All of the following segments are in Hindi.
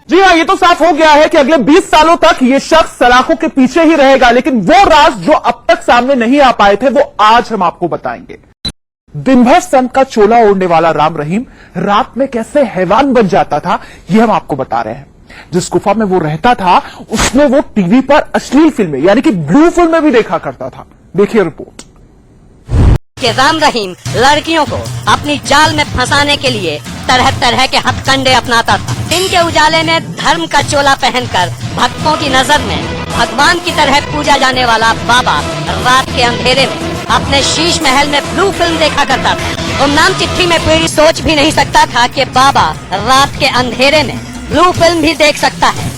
जी हाँ, ये तो साफ हो गया है कि अगले 20 सालों तक ये शख्स सलाखों के पीछे ही रहेगा, लेकिन वो राज जो अब तक सामने नहीं आ पाए थे वो आज हम आपको बताएंगे। दिन भर संत का चोला ओढ़ने वाला राम रहीम रात में कैसे हैवान बन जाता था, ये हम आपको बता रहे हैं। जिस गुफा में वो रहता था उसमें वो टीवी पर अश्लील फिल्में यानी कि ब्लू फिल्में भी देखा करता था। देखिए रिपोर्ट। कि राम रहीम लड़कियों को अपनी जाल में फंसाने के लिए तरह तरह के हथकंडे अपनाता था। दिन के उजाले में धर्म का चोला पहनकर भक्तों की नजर में भगवान की तरह पूजा जाने वाला बाबा रात के अंधेरे में अपने शीश महल में ब्लू फिल्म देखा करता था। गुमनाम चिट्ठी में कोई सोच भी नहीं सकता था कि बाबा रात के अंधेरे में ब्लू फिल्म भी देख सकता है।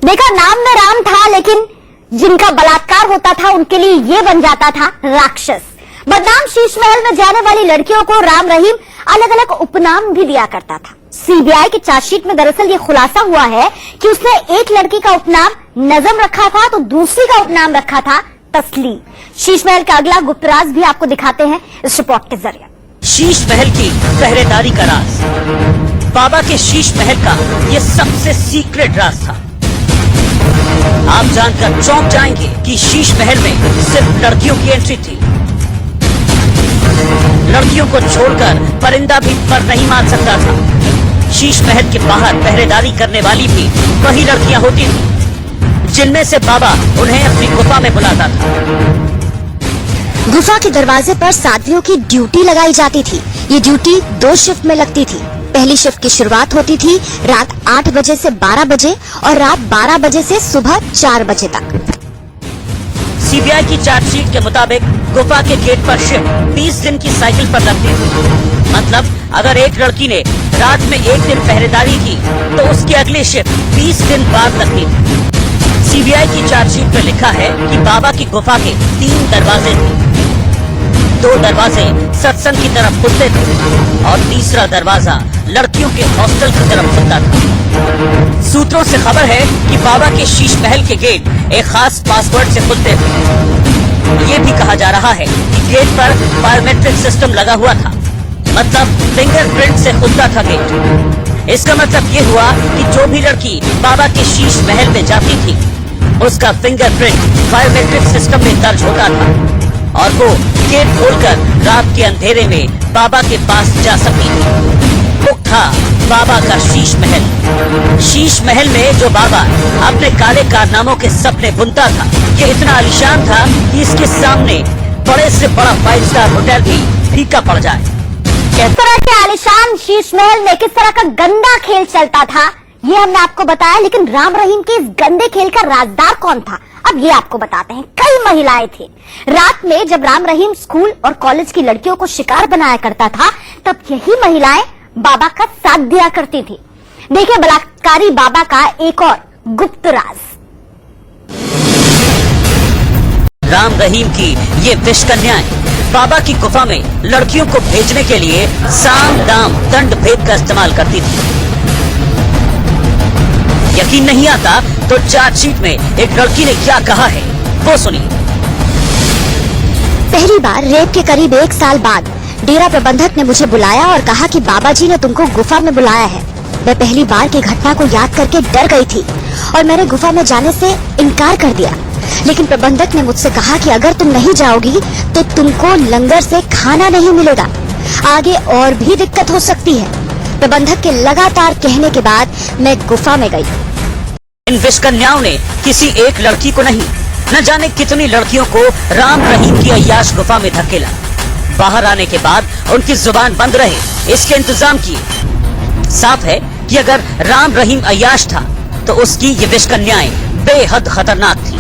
देखा, नाम में राम था लेकिन जिनका बलात्कार होता था उनके लिए ये बन जाता था राक्षस। बदनाम शीश महल में जाने वाली लड़कियों को राम रहीम अलग अलग उपनाम भी दिया करता था। सीबीआई की चार्जशीट में दरअसल ये खुलासा हुआ है कि उसने एक लड़की का उपनाम नजम रखा था तो दूसरी का उपनाम रखा था तस्लीम। शीश महल का अगला गुप्त राज भी आपको दिखाते हैं इस रिपोर्ट के जरिए। शीश महल की पहरेदारी का राज, बाबा के शीश महल का ये सबसे सीक्रेट राज था। आप जानकर चौंक जाएंगे कि शीश महल में सिर्फ लड़कियों की एंट्री थी। लड़कियों को छोड़कर परिंदा भी पर नहीं मान सकता था। शीश महल के बाहर पहरेदारी करने वाली भी वही लड़कियां होती थी जिनमें से बाबा उन्हें अपनी गुफा में बुलाता था। गुफा के दरवाजे पर साध्वियों की ड्यूटी लगाई जाती थी। ये ड्यूटी 2 शिफ्ट में लगती थी। पहली शिफ्ट की शुरुआत होती थी रात 8 बजे से 12 बजे और रात 12 बजे से सुबह 4 बजे तक। सीबीआई की चार्जशीट के मुताबिक गुफा के गेट पर शिफ्ट 20 दिन की साइकिल पर लगती थी। मतलब अगर एक लड़की ने रात में एक दिन पहरेदारी की तो उसकी अगली शिफ्ट 20 दिन बाद लगती थी। सीबीआई की चार्जशीट में लिखा है कि बाबा की गुफा के 3 दरवाजे थे। 2 दरवाजे सत्संग की तरफ खुलते थे और तीसरा दरवाजा लड़कियों के हॉस्टल की तरफ खुलता था। सूत्रों से खबर है कि बाबा के शीश महल के गेट एक खास पासवर्ड से खुलते थे। ये भी कहा जा रहा है कि गेट पर बायोमेट्रिक सिस्टम लगा हुआ था, मतलब फिंगरप्रिंट से खुलता था गेट। इसका मतलब ये हुआ कि जो भी लड़की बाबा के शीश महल में जाती थी उसका फिंगरप्रिंट बायोमेट्रिक सिस्टम में दर्ज होता था और वो गेट खोलकर रात के अंधेरे में बाबा के पास जा सकती थी। वो था बाबा का शीश महल। शीश महल में जो बाबा अपने काले कारनामों के सपने बुनता था, ये इतना आलीशान था कि इसके सामने बड़े से बड़ा 5 स्टार होटल भी फीका पड़ जाए। किस तरह के आलीशान शीश महल में किस तरह का गंदा खेल चलता था ये हमने आपको बताया, लेकिन राम रहीम के इस गंदे खेल का राजदार कौन था अब ये आपको बताते हैं। कई महिलाएं थी। रात में जब राम रहीम स्कूल और कॉलेज की लड़कियों को शिकार बनाया करता था तब यही महिलाएं बाबा का साथ दिया करती थी। देखिए बलात्कारी बाबा का एक और गुप्त राज। राम रहीम की ये विष कन्याएं बाबा की गुफा में लड़कियों को भेजने के लिए साम दाम दंड भेद का इस्तेमाल करती थी। यकीन नहीं आता तो चार्जशीट में एक लड़की ने क्या कहा है वो सुनिए। पहली बार रेप के करीब 1 साल बाद डेरा प्रबंधक ने मुझे बुलाया और कहा कि बाबा जी ने तुमको गुफा में बुलाया है। मैं पहली बार की घटना को याद करके डर गई थी और मैंने गुफा में जाने से इनकार कर दिया, लेकिन प्रबंधक ने मुझसे कहा कि अगर तुम नहीं जाओगी तो तुमको लंगर से खाना नहीं मिलेगा, आगे और भी दिक्कत हो सकती है। प्रबंधक के लगातार कहने के बाद मैं गुफा में गई। इन विषकन्याओं ने किसी एक लड़की को नहीं, न जाने कितनी लड़कियों को राम रहीम की अय्याश गुफा में धकेला। बाहर आने के बाद उनकी जुबान बंद रहे इसके इंतजाम किए। साफ है कि अगर राम रहीम अय्याश था तो उसकी ये विषकन्याएं बेहद खतरनाक थी।